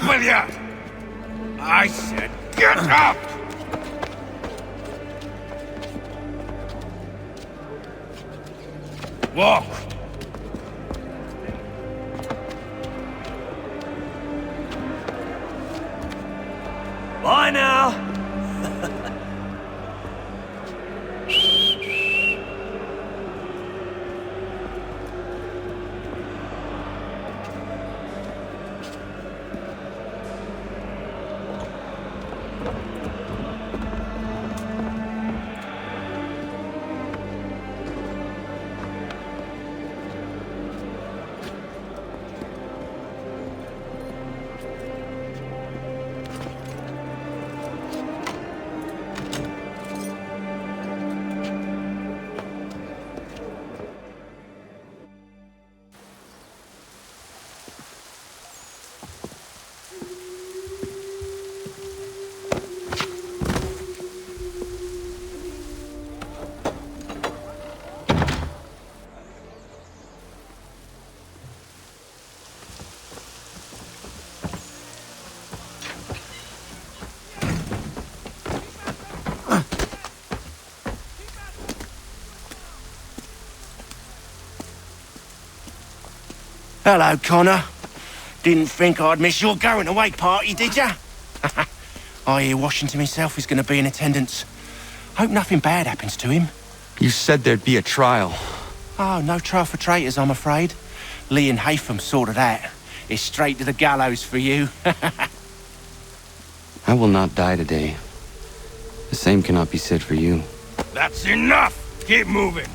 up with you! I said get up! Walk! Bye now! Hello, Connor. Didn't think I'd miss your going-away party, did ya? I hear Washington himself is going to be in attendance. Hope nothing bad happens to him. You said there'd be a trial. Oh, no trial for traitors, I'm afraid. Lee and Haytham sorted that. It's straight to the gallows for you. I will not die today. The same cannot be said for you. That's enough! Keep moving!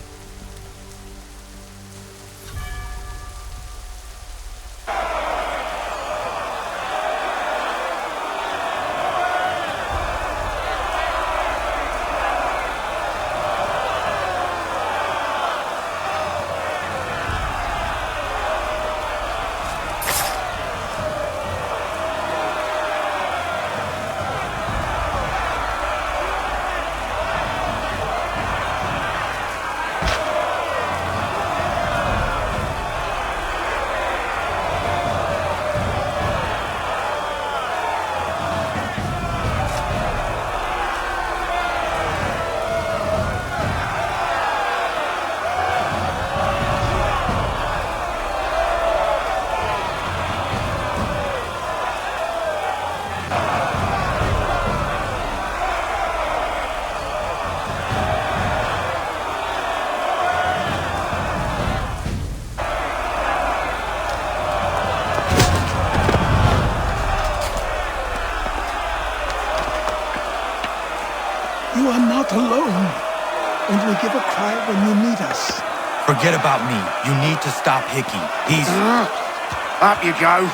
You are not alone. Only give a cry when you need us. Forget about me. You need to stop Hickey. He's... Up you go.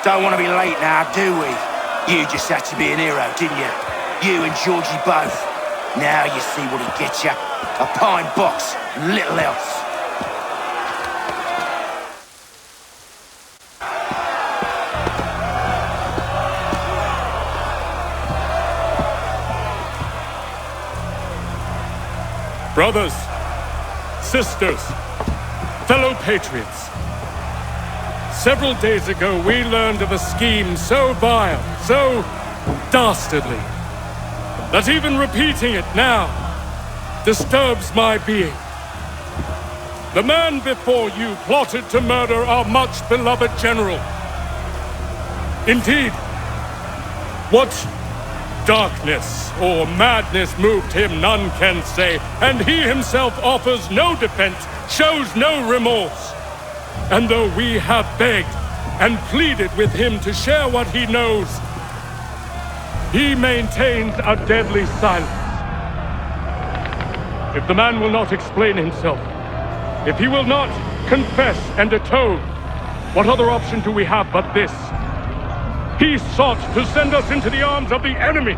Don't want to be late now, do we? You just had to be an hero, didn't you? You and Georgie both. Now you see what he gets you. A pine box, little else. Brothers, sisters, fellow patriots. Several days ago, we learned of a scheme so vile, so dastardly, that even repeating it now disturbs my being. The man before you plotted to murder our much-beloved general. Indeed, what darkness or madness moved him, none can say, and he himself offers no defense, shows no remorse. And though we have begged and pleaded with him to share what he knows, he maintains a deadly silence. If the man will not explain himself, if he will not confess and atone, what other option do we have but this? He sought to send us into the arms of the enemy.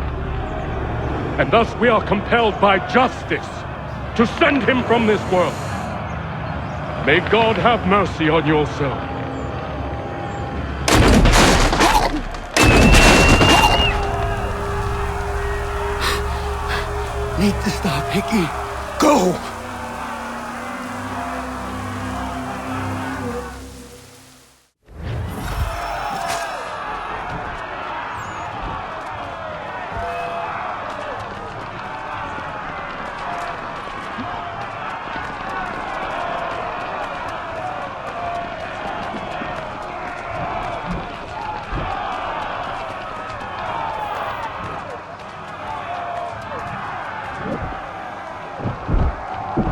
And thus we are compelled by justice to send him from this world. May God have mercy on your soul. Need to stop, Hickey. Go! Damn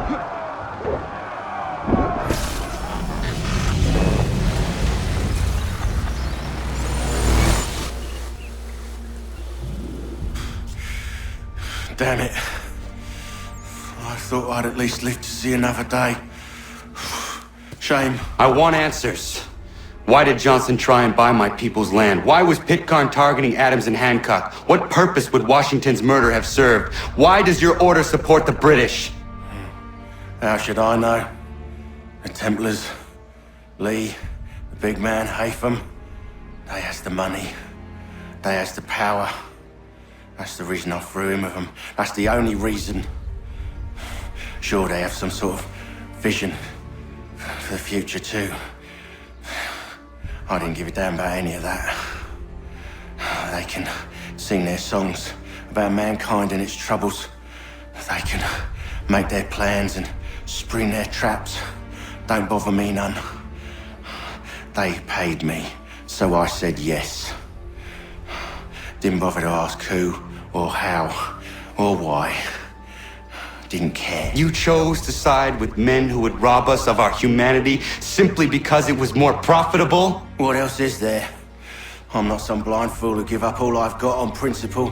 it. I thought I'd at least live to see another day. Shame. I want answers. Why did Johnson try and buy my people's land? Why was Pitcairn targeting Adams and Hancock? What purpose would Washington's murder have served? Why does your order support the British? How should I know? The Templars, Lee, the big man, Haytham, they has the money. They has the power. That's the reason I threw in with them. That's the only reason. Sure, they have some sort of vision for the future too. I didn't give a damn about any of that. They can sing their songs about mankind and its troubles. They can make their plans and spring their traps. Don't bother me none. They paid me, so I said yes. Didn't bother to ask who, or how, or why. Didn't care. You chose to side with men who would rob us of our humanity simply because it was more profitable? What else is there? I'm not some blind fool who give up all I've got on principle.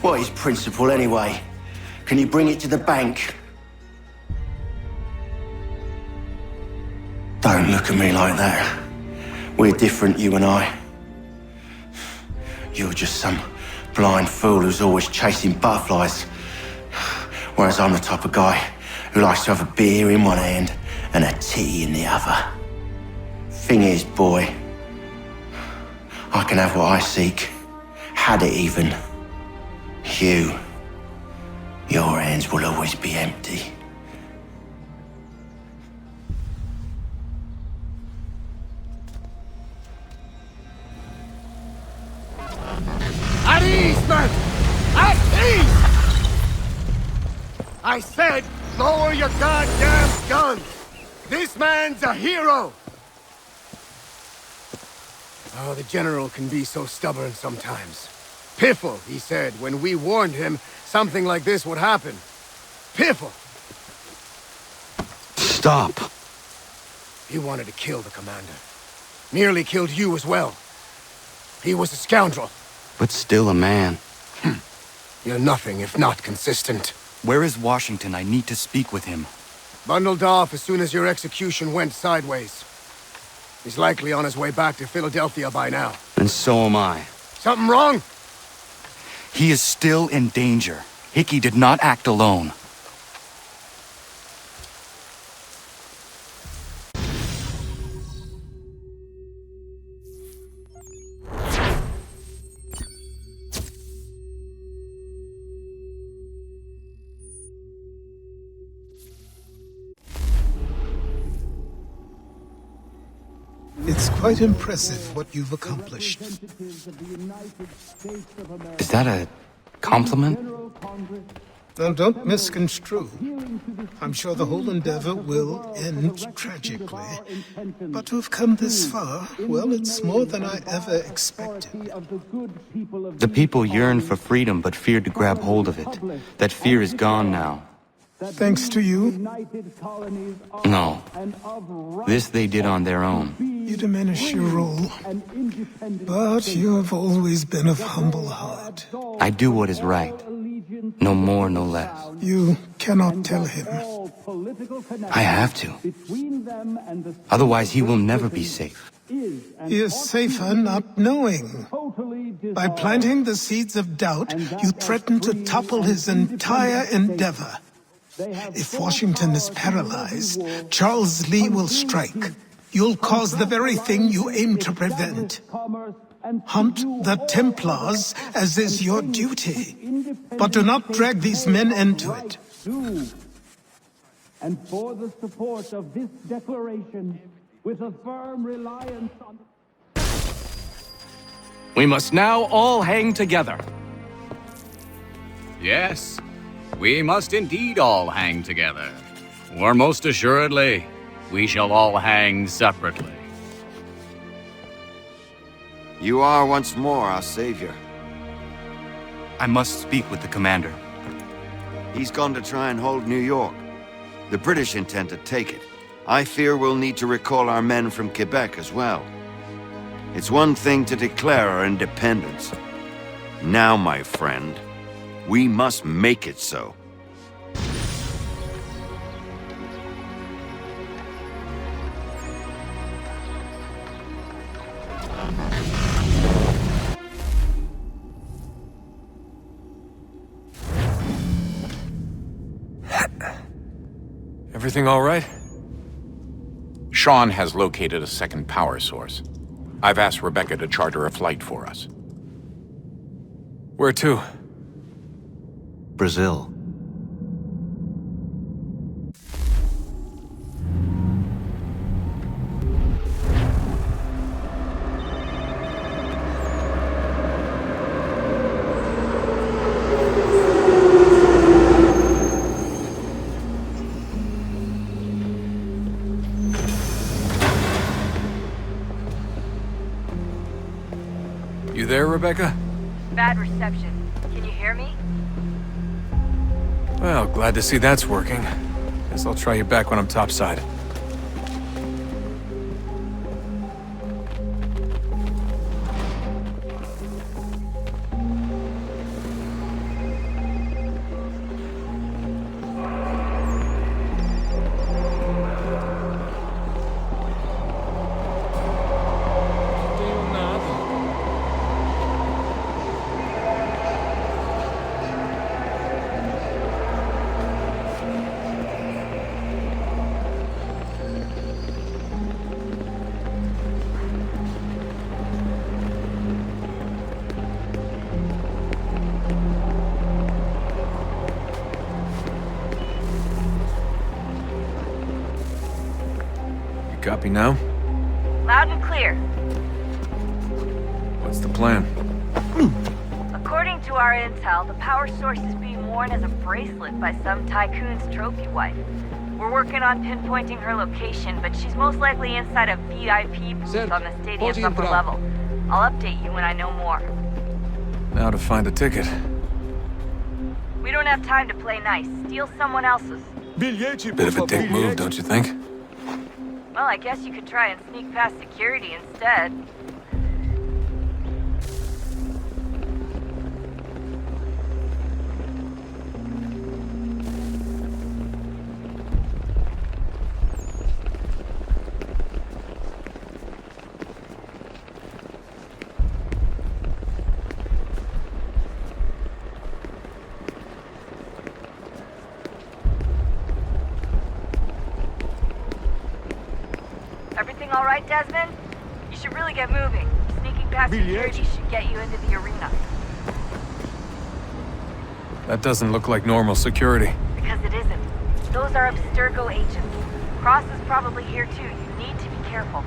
What is principle anyway? Can you bring it to the bank? Don't look at me like that. We're different, you and I. You're just some blind fool who's always chasing butterflies. Whereas I'm the type of guy who likes to have a beer in one hand and a tea in the other. Thing is, boy, I can have what I seek. Had it even. Your hands will always be empty. At ease, man! At ease! I said, lower your goddamn guns! This man's a hero! Oh, the General can be so stubborn sometimes. Piffle, he said, when we warned him something like this would happen. Piffle! Stop. He wanted to kill the commander. Nearly killed you as well. He was a scoundrel. But still a man. You're nothing if not consistent. Where is Washington? I need to speak with him. Bundled off as soon as your execution went sideways. He's likely on his way back to Philadelphia by now. And so am I. Something wrong? He is still in danger. Hickey did not act alone. It's quite impressive what you've accomplished. Is that a compliment? Now, don't misconstrue. I'm sure the whole endeavor will end tragically. But to have come this far, well, it's more than I ever expected. The people yearn for freedom but feared to grab hold of it. That fear is gone now. Thanks to you, No. This they did on their own. you diminish your role. But you have always been of humble heart. I do what is right. No more, no less. You cannot tell him. I have to. Otherwise, he will never be safe. He is safer not knowing. By planting the seeds of doubt, you threaten to topple his entire endeavor. If Washington is paralyzed, Charles Lee will strike. You'll cause the very thing you aim to prevent. Hunt the Templars, as is your duty. But do not drag these men into it. And for the support of this declaration, with a firm reliance on... We must now all hang together. Yes, we must indeed all hang together. Or most assuredly, we shall all hang separately. You are once more our savior. I must speak with the commander. He's gone to try and hold New York. The British intend to take it. I fear we'll need to recall our men from Quebec as well. It's one thing to declare our independence. Now, my friend, we must make it so. Everything all right? Sean has located a second power source. I've asked Rebecca to charter a flight for us. Where to? Brazil. You there, Rebecca? Bad reception. Can you hear me? Well, glad to see that's working. Guess I'll try you back when I'm topside. Copy now? Loud and clear. What's the plan? According to our intel, the power source is being worn as a bracelet by some tycoon's trophy wife. We're working on pinpointing her location, but she's most likely inside a VIP booth on the stadium's upper level. I'll update you when I know more. Now to find a ticket. We don't have time to play nice. Steal someone else's. Bit of a dick move, don't you think? Well, I guess you could try and sneak past security instead. Everything all right, Desmond? You should really get moving. Sneaking past security should get you into the arena. That doesn't look like normal security. Because it isn't. Those are Abstergo agents. Cross is probably here too. You need to be careful.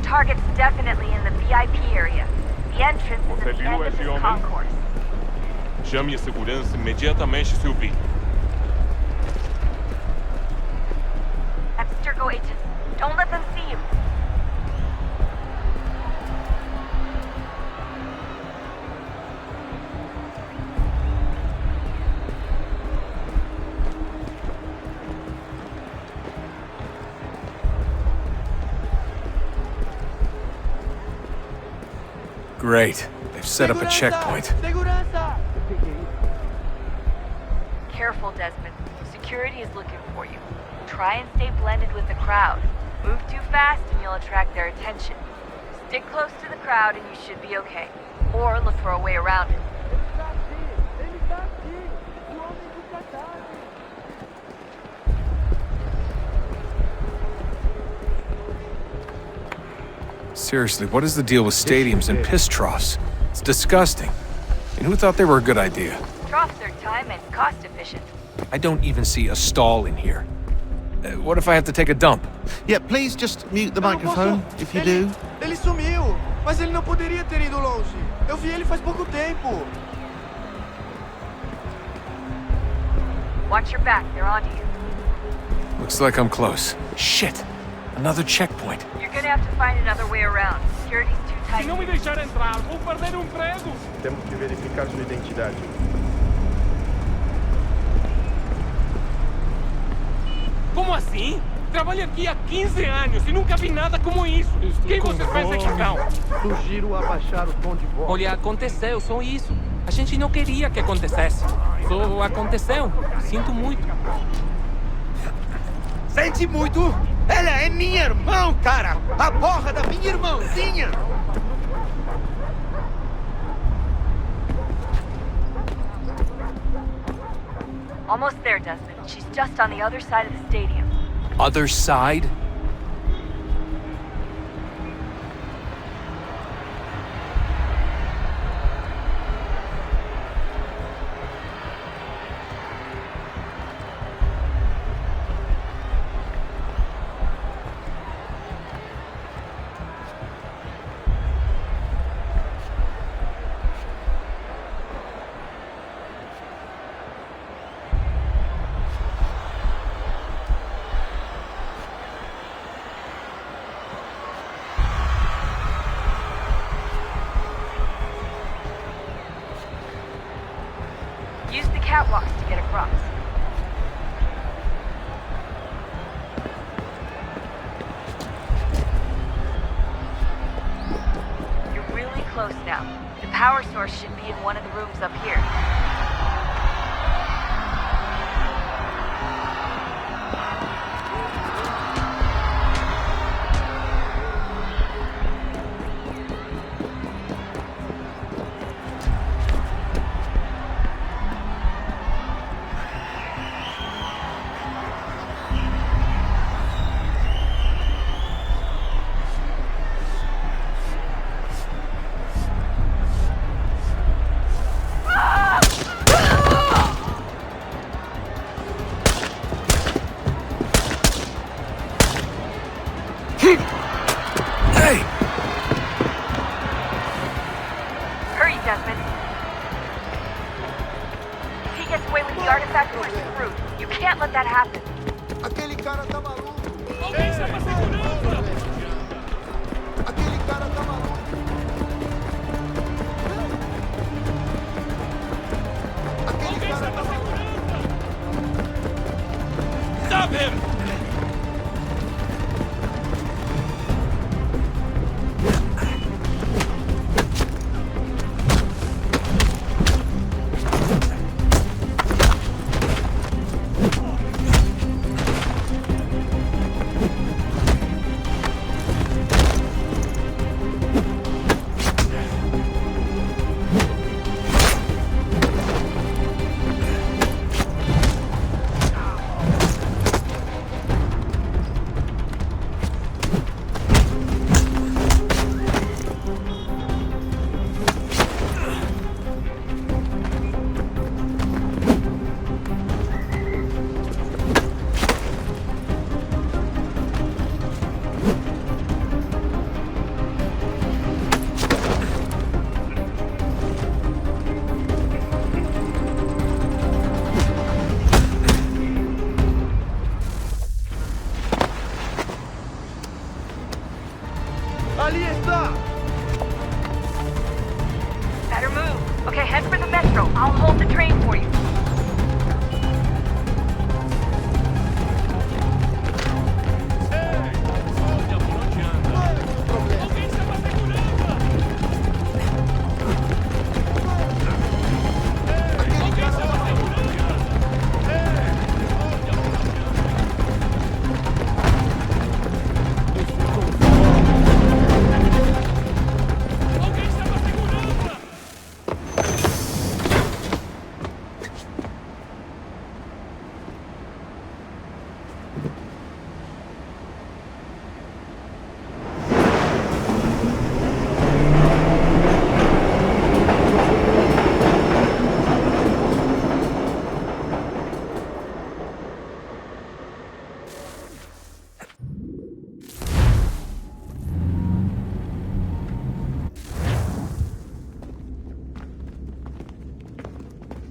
Target's definitely in the VIP area. The entrance is at the end of this concourse. Chame a segurança imediatamente se ouvir. Abstergo agents, don't let them see you. Great. They've set up a checkpoint. Careful, Desmond. Security is looking for you. Try and stay blended with the crowd. Move too fast and you'll attract their attention. Stick close to the crowd and you should be okay. Or look for a way around it. Seriously, what is the deal with stadiums and piss troughs? It's disgusting. And who thought they were a good idea? Troughs are time and cost efficient. I don't even see a stall in here. What if I have to take a dump? Yeah, please just mute the microphone, if you do. Ele sumiu, mas ele não poderia ter ido longe. Eu vi ele faz pouco tempo. Watch your back, they're onto you. Looks like I'm close. Shit! Another checkpoint. You're gonna have to find another way around. Security's too tight. Se não me deixar entrar, vou perder o emprego. Temos que verificar sua identidade. Como assim? Trabalho aqui há 15 anos e nunca vi nada como isso. Quem vocês pensam que são? Sugiro abaixar o tom de voz. Olha, aconteceu, só isso. A gente não queria que acontecesse. Só aconteceu. Sinto muito. Sente muito? Ela é minha irmã, cara! A porra da minha irmãzinha! Almost there, Desmond. She's just on the other side of the stadium. Other side? Use the catwalks to get across. You're really close now. The power source should be in one of the rooms up here. Hey! Hurry, Desmond. If he gets away with the artifact, we're screwed. You can't let that happen. Aquele cara tá maluco. Alguém chama a segurança! Aquele cara tá maluco. Aquele cara tá maluco. Stop him!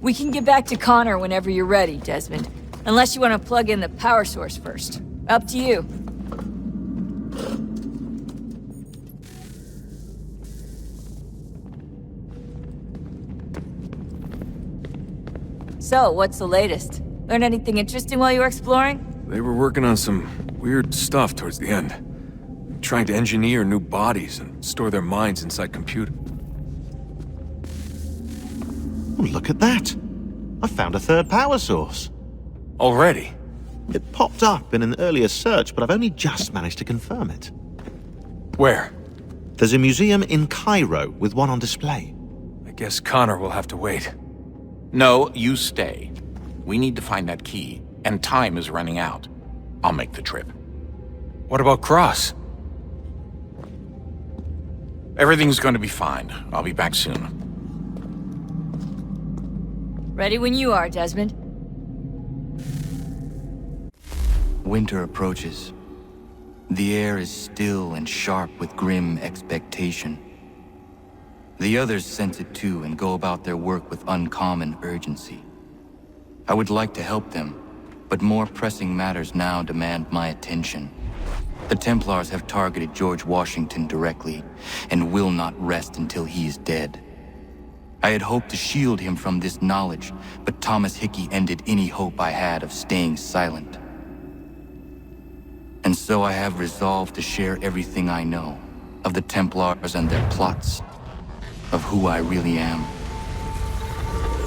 We can get back to Connor whenever you're ready, Desmond. Unless you want to plug in the power source first. Up to you. So, what's the latest? Learn anything interesting while you were exploring? They were working on some weird stuff towards the end. Trying to engineer new bodies and store their minds inside computers. Oh, look at that. I found a third power source. Already? It popped up in an earlier search, but I've only just managed to confirm it. Where? There's a museum in Cairo with one on display. I guess Connor will have to wait. No, you stay. We need to find that key, and time is running out. I'll make the trip. What about Cross? Everything's going to be fine. I'll be back soon. Ready when you are, Desmond. Winter approaches. The air is still and sharp with grim expectation. The others sense it too and go about their work with uncommon urgency. I would like to help them, but more pressing matters now demand my attention. The Templars have targeted George Washington directly, and will not rest until he is dead. I had hoped to shield him from this knowledge, but Thomas Hickey ended any hope I had of staying silent. And so I have resolved to share everything I know, of the Templars and their plots, of who I really am.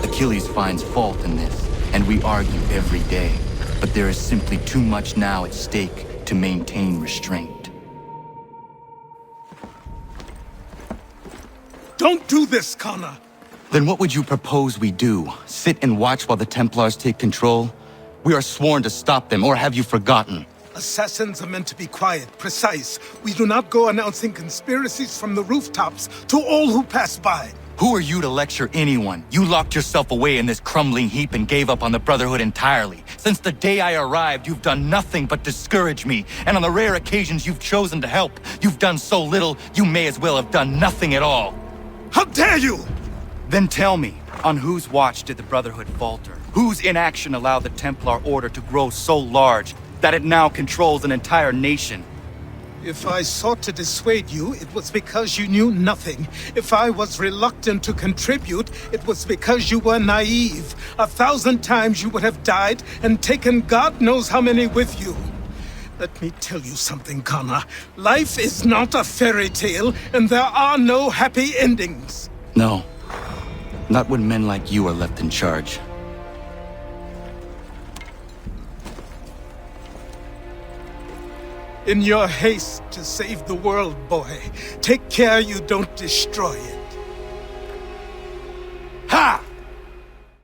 Achilles finds fault in this, and we argue every day, but there is simply too much now at stake to maintain restraint. Don't do this, Connor! Then what would you propose we do? Sit and watch while the Templars take control? We are sworn to stop them, or have you forgotten? Assassins are meant to be quiet, precise. We do not go announcing conspiracies from the rooftops to all who pass by. Who are you to lecture anyone? You locked yourself away in this crumbling heap and gave up on the Brotherhood entirely. Since the day I arrived, you've done nothing but discourage me. And on the rare occasions you've chosen to help, you've done so little, you may as well have done nothing at all. How dare you! Then tell me, on whose watch did the Brotherhood falter? Whose inaction allowed the Templar Order to grow so large that it now controls an entire nation? If I sought to dissuade you, it was because you knew nothing. If I was reluctant to contribute, it was because you were naive. 1,000 times you would have died and taken God knows how many with you. Let me tell you something, Connor. Life is not a fairy tale, and there are no happy endings. No. Not when men like you are left in charge. In your haste to save the world, boy, take care you don't destroy it.